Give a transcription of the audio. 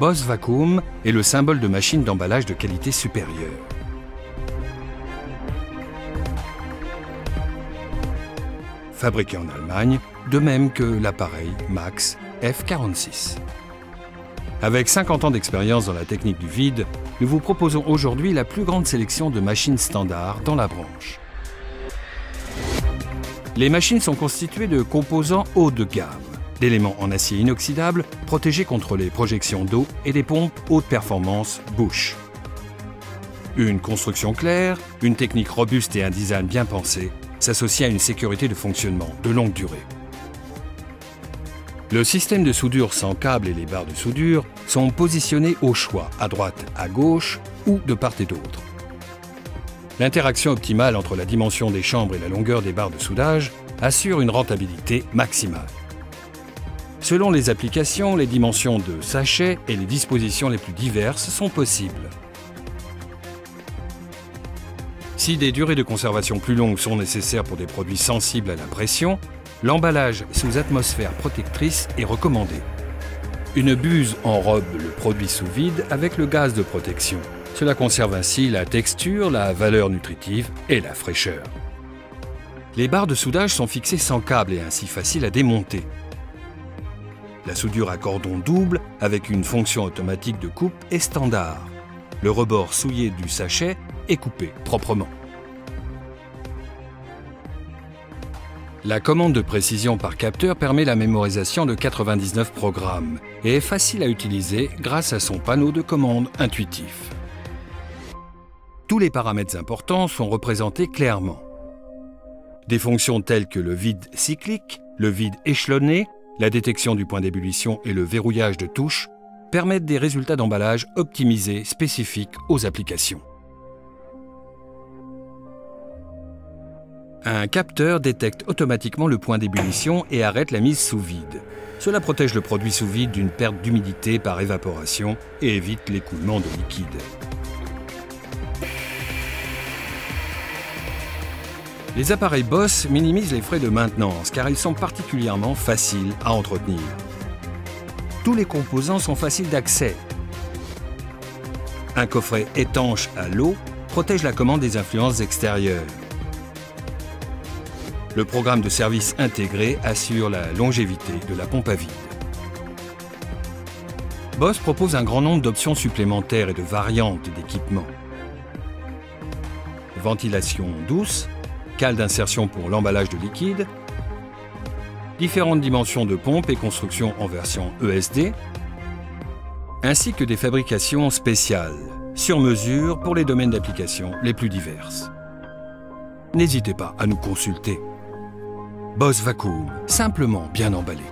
Boss Vacuum est le symbole de machine d'emballage de qualité supérieure. Fabriqué en Allemagne, de même que l'appareil Max F46. Avec 50 ans d'expérience dans la technique du vide, nous vous proposons aujourd'hui la plus grande sélection de machines standards dans la branche. Les machines sont constituées de composants haut de gamme, d'éléments en acier inoxydable protégés contre les projections d'eau et des pompes haute performance Bush. Une construction claire, une technique robuste et un design bien pensé s'associent à une sécurité de fonctionnement de longue durée. Le système de soudure sans câble et les barres de soudure sont positionnés au choix, à droite, à gauche ou de part et d'autre. L'interaction optimale entre la dimension des chambres et la longueur des barres de soudage assure une rentabilité maximale. Selon les applications, les dimensions de sachets et les dispositions les plus diverses sont possibles. Si des durées de conservation plus longues sont nécessaires pour des produits sensibles à la pression, l'emballage sous atmosphère protectrice est recommandé. Une buse enrobe le produit sous vide avec le gaz de protection. Cela conserve ainsi la texture, la valeur nutritive et la fraîcheur. Les barres de soudage sont fixées sans câble et ainsi faciles à démonter. La soudure à cordon double avec une fonction automatique de coupe est standard. Le rebord souillé du sachet est coupé proprement. La commande de précision par capteur permet la mémorisation de 99 programmes et est facile à utiliser grâce à son panneau de commande intuitif. Tous les paramètres importants sont représentés clairement. Des fonctions telles que le vide cyclique, le vide échelonné, la détection du point d'ébullition et le verrouillage de touches permettent des résultats d'emballage optimisés spécifiques aux applications. Un capteur détecte automatiquement le point d'ébullition et arrête la mise sous vide. Cela protège le produit sous vide d'une perte d'humidité par évaporation et évite l'écoulement de liquide. Les appareils Boss minimisent les frais de maintenance car ils sont particulièrement faciles à entretenir. Tous les composants sont faciles d'accès. Un coffret étanche à l'eau protège la commande des influences extérieures. Le programme de service intégré assure la longévité de la pompe à vide. Boss propose un grand nombre d'options supplémentaires et de variantes d'équipements. Ventilation douce, cale d'insertion pour l'emballage de liquide, différentes dimensions de pompe et construction en version ESD, ainsi que des fabrications spéciales, sur mesure pour les domaines d'application les plus diverses. N'hésitez pas à nous consulter. Boss Vacuum, simplement bien emballé.